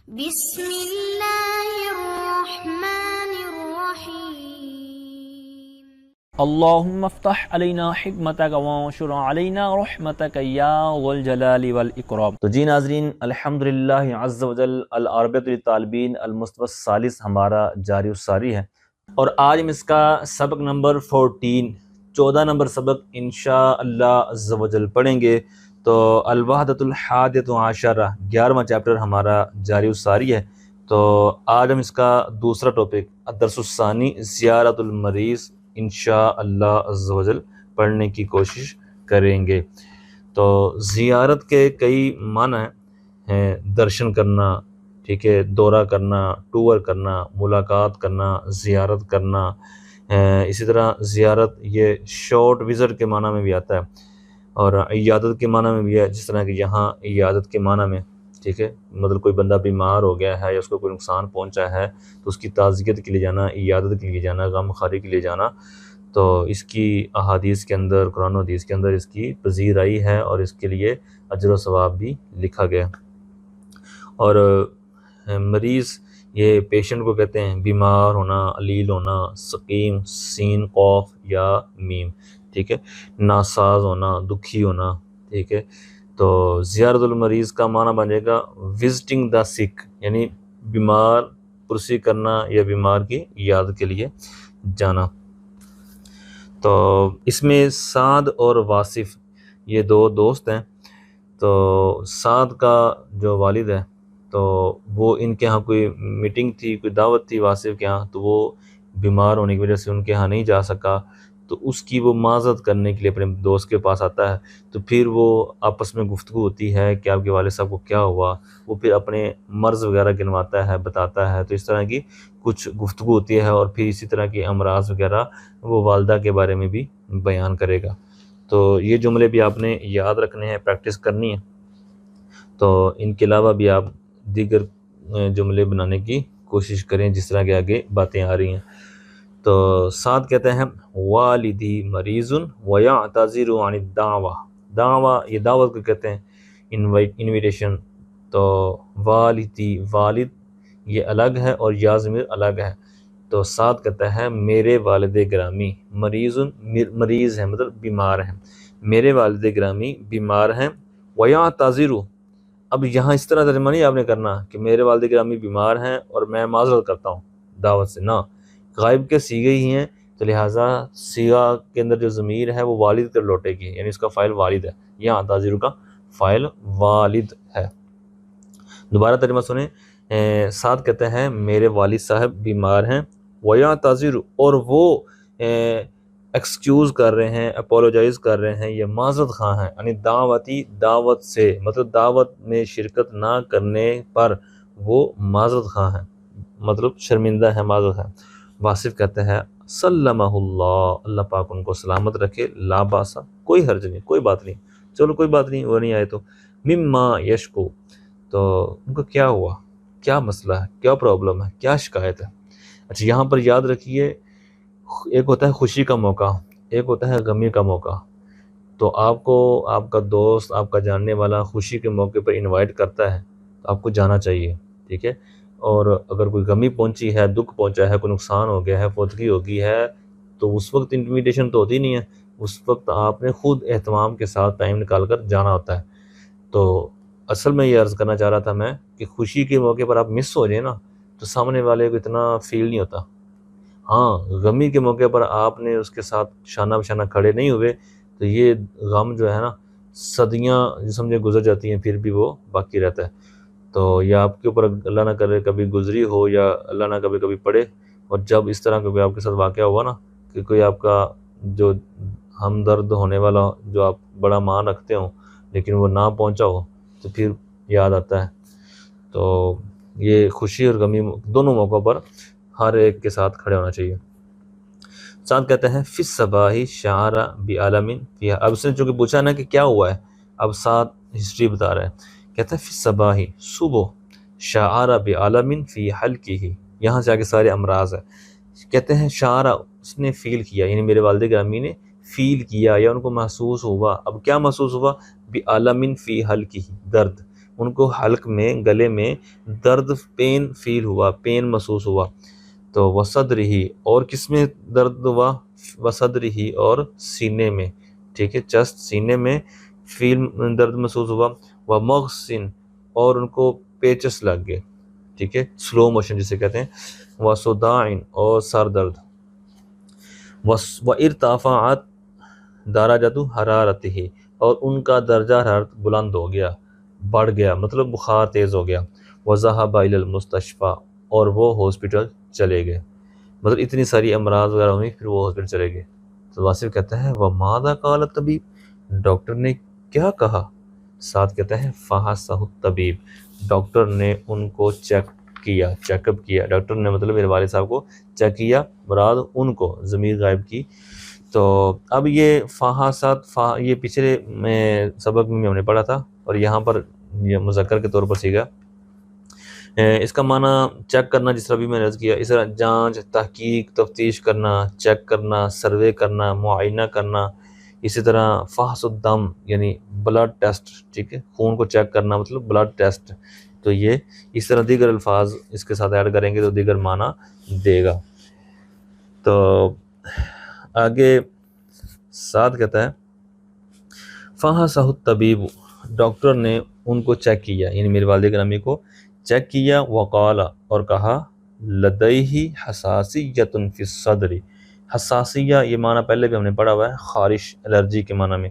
بسم اللہ الرحمن الرحیم اللہم افتح علینا حکمتک وانشر علینا رحمتک یا ذو الجلال والاکرام۔ تو جی ناظرین، الحمدللہ عز وجل العربیۃ للطالبین المصطفی الثالث ہمارا جاری الساری ہے، اور آج ہم اس کا سبق نمبر 14 نمبر سبق انشاءاللہ عز وجل پڑھیں گے۔ تو الوحدۃ الحادیۃ عشرہ 11واں چیپٹر ہمارا جاری الساری ہے۔ تو آج ہم اس کا دوسرا ٹاپک الدرس الثانی زیارت المریض انشاءاللہ عز و جل پڑھنے کی کوشش کریں گے۔ تو زیارت کے کئی معنی ہیں، درشن کرنا، ٹھیک ہے، دورہ کرنا، ٹور کرنا، ملاقات کرنا، زیارت کرنا۔ اسی طرح زیارت یہ شارٹ وزٹ کے معنی میں بھی آتا ہے، اور عیادت کے معنی میں بھی ہے، جس طرح کہ یہاں عیادت کے معنی میں، ٹھیک ہے، مطلب کوئی بندہ بیمار ہو گیا ہے یا اس کو کوئی نقصان پہنچا ہے تو اس کی تعزیت کے لیے جانا، عیادت کے لیے جانا، غم خاری کے لیے جانا۔ تو اس کی احادیث کے اندر، قرآن و حدیث کے اندر اس کی پذیرائی ہے، اور اس کے لیے اجر و ثواب بھی لکھا گیا۔ اور مریض یہ پیشنٹ کو کہتے ہیں، بیمار ہونا، علیل ہونا، سقیم سین قوف یا میم، ٹھیک ہے، ناساز ہونا، دکھی ہونا، ٹھیک ہے۔ تو زیارت المریض کا معنی بنے گا وزٹنگ دا سک، یعنی بیمار پرسی کرنا یا بیمار کی یاد کے لیے جانا۔ تو اس میں سعد اور واصف یہ دو دوست ہیں۔ تو سعد کا جو والد ہے تو وہ ان کے ہاں کوئی میٹنگ تھی، کوئی دعوت تھی واصف کے ہاں، تو وہ بیمار ہونے کی وجہ سے ان کے ہاں نہیں جا سکا۔ تو اس کی وہ معذرت کرنے کے لیے اپنے دوست کے پاس آتا ہے۔ تو پھر وہ آپس میں گفتگو ہوتی ہے کہ آپ کے والد صاحب کو کیا ہوا، وہ پھر اپنے مرض وغیرہ گنواتا ہے، بتاتا ہے۔ تو اس طرح کی کچھ گفتگو ہوتی ہے، اور پھر اسی طرح کے امراض وغیرہ وہ والدہ کے بارے میں بھی بیان کرے گا۔ تو یہ جملے بھی آپ نے یاد رکھنے ہیں، پریکٹس کرنی ہے۔ تو ان کے علاوہ بھی آپ دیگر جملے بنانے کی کوشش کریں جس طرح کے آگے باتیں آ رہی ہیں۔ تو سعد کہتے ہیں والدی مریض ویعتذر عن الدعوہ، دعوہ یہ دعوت کو کہتے ہیں، انویٹیشن۔ تو والدی والد یہ الگ ہے اور یا ضمیر الگ ہے۔ تو سعد کہتا ہے میرے والد گرامی، مریض ہیں مطلب بیمار ہیں، میرے والد گرامی بیمار ہیں، ویعتذر، اب یہاں اس طرح ترجمہ نہیں آپ نے کرنا کہ میرے والد گرامی بیمار ہیں اور میں معذرت کرتا ہوں دعوت سے، نہ، غائب کے صیغے ہی ہیں، تو لہٰذا صیغہ کے اندر جو ضمیر ہے وہ والد کر لوٹے گی، یعنی اس کا فاعل والد ہے، یہاں اعتذر کا فاعل والد ہے۔ دوبارہ ترجمہ سنیں، سعد کہتے ہیں میرے والد صاحب بیمار ہیں، ویعتذر، اور وہ ایکسکیوز کر رہے ہیں، اپولوجائز کر رہے ہیں، یہ معذرت خواہ ہیں، یعنی دعوتی دعوت سے، مطلب دعوت میں شرکت نہ کرنے پر وہ معذرت خواہ ہیں، مطلب شرمندہ ہے، معذرت ہے۔ واصف کہتے ہیں سلمہ اللہ، اللہ پاک ان کو سلامت رکھے، لا باسا، کوئی حرج نہیں، کوئی بات نہیں، چلو کوئی بات نہیں، وہ نہیں آئے تو، مما یشکو، تو ان کو کیا ہوا، کیا مسئلہ ہے، کیا پرابلم ہے، کیا شکایت ہے۔ اچھا یہاں پر یاد رکھیے، ایک ہوتا ہے خوشی کا موقع، ایک ہوتا ہے غمی کا موقع۔ تو آپ کو آپ کا دوست، آپ کا جاننے والا خوشی کے موقع پر انوائٹ کرتا ہے تو آپ کو جانا چاہیے، ٹھیک ہے۔ اور اگر کوئی غمی پہنچی ہے، دکھ پہنچا ہے، کوئی نقصان ہو گیا ہے، فوتگی ہو گئی ہے، تو اس وقت انویٹیشن تو ہوتی نہیں ہے، اس وقت آپ نے خود اہتمام کے ساتھ ٹائم نکال کر جانا ہوتا ہے۔ تو اصل میں یہ عرض کرنا چاہ رہا تھا میں کہ خوشی کے موقع پر آپ مس ہو جائیں نا تو سامنے والے کو اتنا فیل نہیں ہوتا۔ ہاں غمی کے موقع پر آپ نے اس کے ساتھ شانہ بشانہ کھڑے نہیں ہوئے تو یہ غم جو ہے نا صدیاں سمجھے گزر جاتی ہیں، پھر بھی وہ باقی رہتا ہے۔ تو یہ آپ کے اوپر اللہ نہ کرے کبھی گزری ہو، یا اللہ نہ کبھی پڑے، اور جب اس طرح کا کوئی آپ کے ساتھ واقعہ ہوا نا کہ کوئی آپ کا جو ہمدرد ہونے والا، جو آپ بڑا مان رکھتے ہوں لیکن وہ نہ پہنچا ہو، تو پھر یاد آتا ہے۔ تو یہ خوشی اور غمی دونوں موقعوں پر ہر ایک کے ساتھ کھڑے ہونا چاہیے۔ سعد کہتے ہیں فی الصباح شعر بعالم فیہا، اب اس نے چونکہ پوچھا نا کہ کیا ہوا ہے، اب سعد ہسٹری بتا رہا ہے، کہتا ہے فی الصباح، صبح، شعر بعالم فی حلقہ، یہاں سے آگے سارے امراض ہیں۔ کہتے ہیں شعر، اس نے فیل کیا، یعنی میرے والد گرامی نے فیل کیا یا ان کو محسوس ہوا۔ اب کیا محسوس ہوا؟ بعالم فی حلقہ، درد، ان کو حلق میں گلے میں درد پین فیل ہوا، پین محسوس ہوا۔ تو وصدرہ اور کس میں درد ہوا؟ وصدرہ اور سینے میں، ٹھیک ہے، چست سینے میں درد محسوس ہوا۔ ومغصن اور ان کو پیچس لگ گئے، ٹھیک ہے، سلو موشن جسے کہتے ہیں۔ وصداعن اور سر درد۔ وارتفعت درجۃ حرارتہ اور ان کا درجہ حرارت بلند ہو گیا، بڑھ گیا، مطلب بخار تیز ہو گیا۔ وذهب الى المستشفى اور وہ ہاسپٹل چلے گئے، مطلب اتنی ساری امراض وغیرہ ہوئی پھر وہ ہاسپٹل چلے گئے۔ تو واصف کہتا ہے وماذا قال الطبیب، ڈاکٹر نے کیا کہا؟ ساتھ کہتا ہے فحصہ الطبیب، ڈاکٹر نے ان کو چیک کیا، چیک اپ کیا۔ ڈاکٹر نے مطلب میرے والد صاحب کو چیک کیا، مراد ان کو، ضمیر غائب کی۔ تو اب یہ فحصت، یہ پچھلے سبق میں ہم نے پڑھا تھا، اور یہاں پر یہ مذکر کے طور پر سیگا۔ اس کا معنی چیک کرنا، جس طرح بھی میں نے عرض کیا، اس طرح جانچ، تحقیق، تفتیش کرنا، چیک کرنا، سروے کرنا، معائنہ کرنا۔ اسی طرح فحص الدم یعنی بلڈ ٹیسٹ، ٹھیک ہے، خون کو چیک کرنا مطلب بلڈ ٹیسٹ۔ تو یہ اس طرح دیگر الفاظ اس کے ساتھ ایڈ کریں گے تو دیگر معنی دے گا۔ تو آگے ساتھ کہتا ہے فحصہ الطبیب، ڈاکٹر نے ان کو چیک کیا، یعنی میرے والد گرامی کو چیک کیا۔ وقال اور کہا لدیہ حساسیۃ فی الصدر، حساسیہ یہ معنی پہلے بھی ہم نے پڑھا ہوا ہے، خارش، الرجی کے معنی میں۔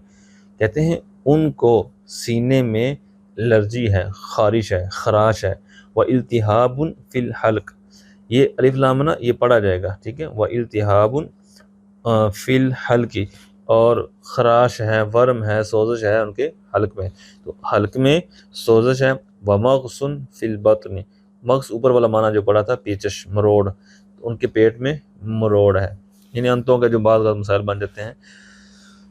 کہتے ہیں ان کو سینے میں الرجی ہے، خارش ہے، خراش ہے۔ والتہاب فی الحلق، یہ الف لام نا یہ پڑھا جائے گا، ٹھیک ہے، والتہاب فی الحلق، اور خراش ہے، ورم ہے، سوزش ہے ان کے حلق میں، تو حلق میں سوزش ہے۔ ومغص فی البطن، مغص اوپر والا معنی جو پڑھا تھا پیچش، مروڑ، تو ان کے پیٹ میں مروڑ ہے، یعنی انتوں کے جو بعض مسائل بن جاتے ہیں۔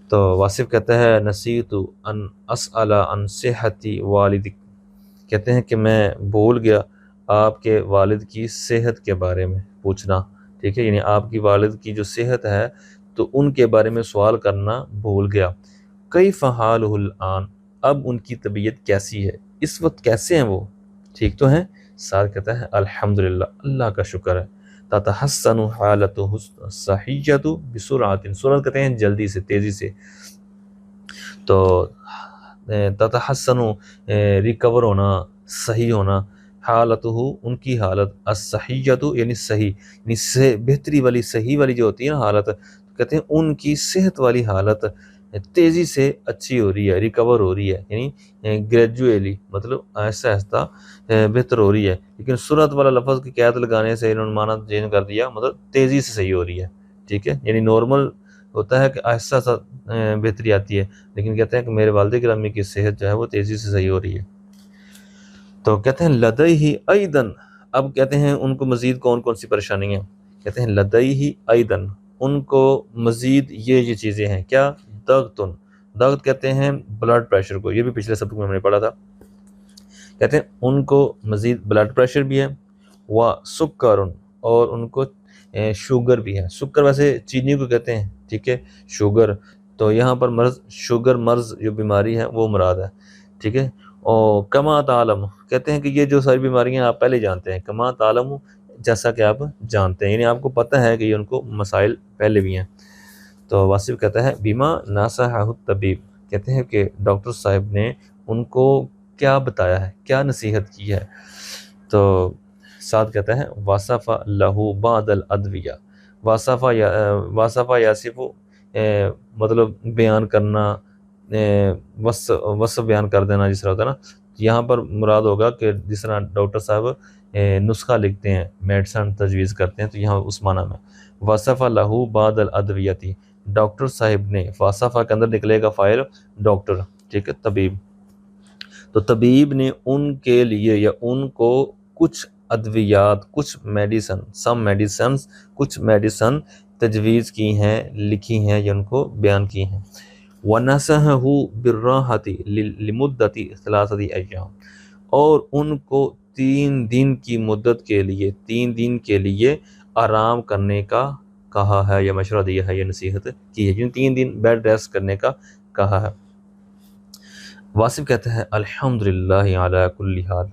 تو واصف کہتا ہے نسیت ان اسأل عن صحت والدک، کہتے ہیں کہ میں بھول گیا آپ کے والد کی صحت کے بارے میں پوچھنا، ٹھیک ہے، یعنی آپ کی والد کی جو صحت ہے تو ان کے بارے میں سوال کرنا بھول گیا۔ کیف حالہ الآن، اب ان کی طبیعت کیسی ہے، اس وقت کیسے ہیں وہ، ٹھیک تو ہیں؟ ساتھ کہتا ہے الحمدللہ، اللہ کا شکر ہے۔ تتحسن حالتہ الصحیۃ بسرعۃ، سرعت کہتے ہیں جلدی سے، تیزی سے۔ تو تتحسن ریکور ہونا، صحیح ہونا، حالتہ ان کی حالت، الصحیۃ یعنی صحیح، یعنی بہتری والی، صحیح والی جو ہوتی ہے نا حالت، کہتے ہیں ان کی صحت والی حالت تیزی سے اچھی ہو رہی ہے، ریکور ہو رہی ہے، یعنی گریجویلی، مطلب آہستہ آہستہ بہتر ہو رہی ہے۔ لیکن سرعت والا لفظ کی قید لگانے سے انہوں نے معنی چینج کر دیا، مطلب تیزی سے صحیح ہو رہی ہے، ٹھیک ہے، یعنی نارمل ہوتا ہے کہ آہستہ آہستہ بہتری آتی ہے، لیکن کہتے ہیں کہ میرے والد گرامی کی صحت جو ہے وہ تیزی سے صحیح ہو رہی ہے۔ تو کہتے ہیں لدیہ ایضاً، اب کہتے ہیں ان کو مزید کون کون سی پریشانیاں، کہتے ہیں لدیہ ایضاً، ان کو مزید یہ چیزیں ہیں، کیا؟ ضغطن، ضغط کہتے ہیں بلڈ پریشر کو، یہ بھی پچھلے سبق میں ہم نے پڑھا تھا۔ کہتے ہیں ان کو مزید بلڈ پریشر بھی ہے، وسکر اور ان کو شوگر بھی ہے۔ سکر ویسے چینی کو کہتے ہیں، ٹھیک ہے، شوگر، تو یہاں پر مرض شوگر مرض جو بیماری ہے وہ مراد ہے، ٹھیک ہے۔ اور کما تعلم، کہتے ہیں کہ یہ جو ساری بیماریاں آپ پہلے جانتے ہیں، کما تعلم جیسا کہ آپ جانتے ہیں، یعنی آپ کو پتہ ہے کہ یہ ان کو مسائل پہلے بھی ہیں۔ تو واصف کہتا ہے بیما نصحہ الطبیب، کہتے ہیں کہ ڈاکٹر صاحب نے ان کو کیا بتایا ہے، کیا نصیحت کی ہے۔ تو ساتھ کہتا ہے وصف لہ بعض الادویہ، وصف یاسف مطلب بیان کرنا، وصف بیان کر دینا جس طرح ہوتا ہے نا، یہاں پر مراد ہوگا کہ جس طرح ڈاکٹر صاحب نسخہ لکھتے ہیں، میڈیسن تجویز کرتے ہیں، تو یہاں اس معنی میں وصف لہ بعض الادویہ، ڈاکٹر صاحب نے، وصف کے اندر نکلے گا فاعل ڈاکٹر، ٹھیک ہے، طبیب، تو طبیب نے ان کے لیے یا ان کو کچھ ادویات، کچھ میڈیسن، سم میڈیسنز، کچھ میڈیسن تجویز کی ہیں، لکھی ہیں یا ان کو بیان کی ہیں۔ وَنَصَحَهُ بِالرَّاحَةِ لِمُدَّةِ 3 أيام، اور ان کو 3 دن کی مدت کے لیے، 3 دن کے لیے آرام کرنے کا کہا ہے یا مشورہ دیا ہے یا نصیحت کی ہے، جن 3 دن بیڈ ریسٹ کرنے کا کہا ہے۔ واصف کہتے ہیں الحمدللہ علی کل حال،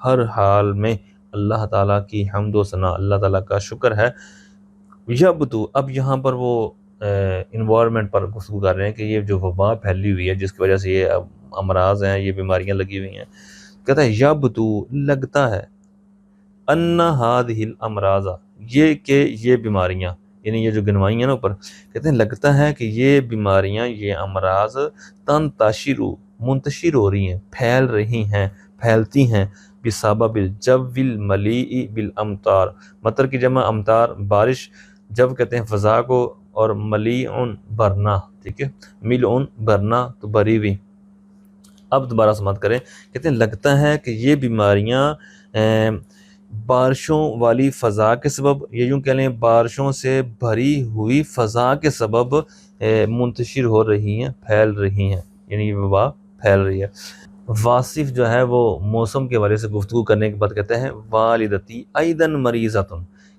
ہر حال میں اللہ تعالیٰ کی حمد و ثنا، اللہ تعالیٰ کا شکر ہے۔ یبدو، اب یہاں پر وہ انوائرمنٹ پر گفتگو کر رہے ہیں کہ یہ جو وبا پھیلی ہوئی ہے جس کی وجہ سے یہ امراض ہیں، یہ بیماریاں لگی ہوئی ہیں، کہتا ہے یبدو، لگتا ہے، ان ہذہ الامراض، یہ کہ یہ بیماریاں، یعنی یہ جو گنوائی ہیں نا اوپر، کہتے ہیں لگتا ہے کہ یہ بیماریاں، یہ امراض تنتشر، منتشر ہو رہی ہیں، پھیل رہی ہیں، پھیلتی ہیں، بسبب الجو الملیء بالامطار، مطر کی جمع امطار، بارش، جب کہتے ہیں فضا کو، اور ملیعن بھرنا، ٹھیک ہے، ملعن بھرنا تو بھری ہوئی۔ اب دوبارہ سماعت کریں، کہتے ہیں لگتا ہے کہ یہ بیماریاں بارشوں والی فضا کے سبب، یہ یوں کہہ لیں بارشوں سے بھری ہوئی فضا کے سبب منتشر ہو رہی ہیں، پھیل رہی ہیں، یعنی یہ وبا پھیل رہی ہے۔ واصف جو ہے وہ موسم کے حوالے سے گفتگو کرنے کے بعد کہتے ہیں والدتی ایدن مریضۃ،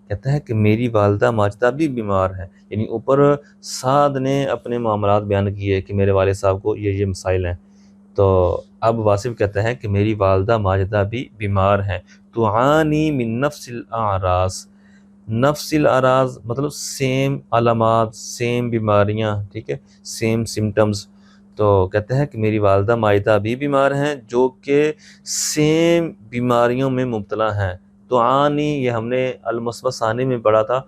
کہتا ہے کہ میری والدہ ماجدہ بھی بیمار ہے، یعنی اوپر سعد نے اپنے معاملات بیان کیے کہ میرے والد صاحب کو یہ مسائل ہیں، تو اب واصف کہتا ہے کہ میری والدہ ماجدہ بھی بیمار ہیں، تعانی من نفس الاعراض، نفس الاعراض مطلب سیم علامات، سیم بیماریاں، ٹھیک ہے، سیم سمٹمز، تو کہتے ہیں کہ میری والدہ ماجدہ بھی بیمار ہیں جو کہ سیم بیماریوں میں مبتلا ہیں۔ تعانی، یہ ہم نے المثبت ثانی میں پڑھا تھا،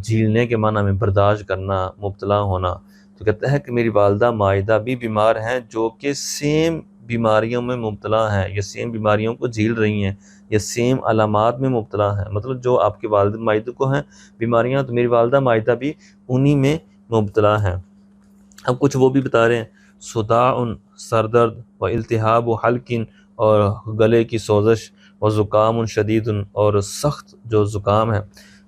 جھیلنے کے معنی میں برداشت کرنا، مبتلا ہونا، تو کہتا ہے کہ میری والدہ ماجدہ بھی بیمار ہیں جو کہ سیم بیماریوں میں مبتلا ہیں، یا سیم بیماریوں کو جھیل رہی ہیں، یا سیم علامات میں مبتلا ہیں، مطلب جو آپ کے والد ماجدہ کو ہیں بیماریاں، تو میری والدہ ماجدہ بھی انہی میں مبتلا ہیں۔ اب کچھ وہ بھی بتا رہے ہیں، صداع، سر درد، و التہاب و حلق، اور گلے کی سوزش، و زکام شدید، اور سخت جو زکام ہے۔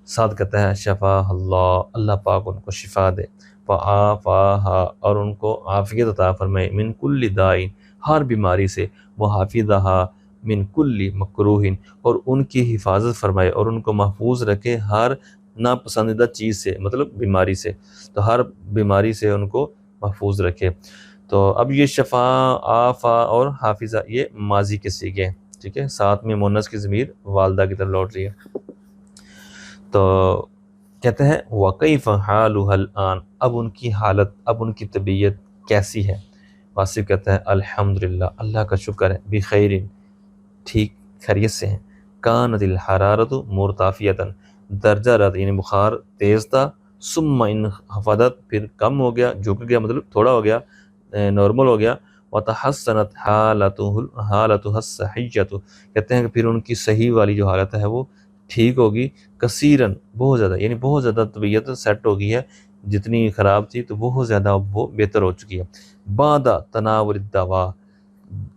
ساتھ کہتا ہے شفا اللہ، اللہ پاک ان کو شفا دے، وعافاہا، اور ان کو عافیت عطا فرمائے، من کل داء، ہر بیماری سے، وحافظہا من کل مکروہ، اور ان کی حفاظت فرمائے اور ان کو محفوظ رکھے ہر ناپسندیدہ چیز سے، مطلب بیماری سے، تو ہر بیماری سے ان کو محفوظ رکھے۔ تو اب یہ شفا، آفا اور حافظہ یہ ماضی کے صیغے ہیں، ٹھیک ہے، ساتھ میں مونس کی ضمیر والدہ کی طرف لوٹ رہی ہے۔ تو کہتے ہیں وَكَيْفَ حَالُهَا الْآن، اب ان کی حالت، اب ان کی طبیعت کیسی ہے؟ واصف کہتا ہے الحمدللہ، اللہ کا شکر ہے، بخیر، ٹھیک خیریت سے ہیں، کانت الحرارت مرتفعۃ، درجہ رات یعنی بخار تیز تھا، ثم انخفضت، پھر کم ہو گیا، جھک گیا، مطلب تھوڑا ہو گیا، نارمل ہو گیا، وتحسنت حالتها الصحیۃ، کہتے ہیں کہ پھر ان کی صحیح والی جو حالت ہے وہ ٹھیک ہوگی، کثیراً، بہت زیادہ، یعنی بہت زیادہ طبیعت سیٹ ہو گئی ہے، جتنی خراب تھی تو بہت زیادہ اب وہ بہتر ہو چکی ہے۔ بعد تناول الدوا،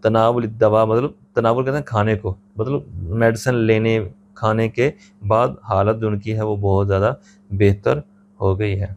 تناول الدوا مطلب تناول کہتے ہیں کھانے کو، مطلب میڈیسن لینے کھانے کے بعد حالت جو ان کی ہے وہ بہت زیادہ بہتر ہو گئی ہے۔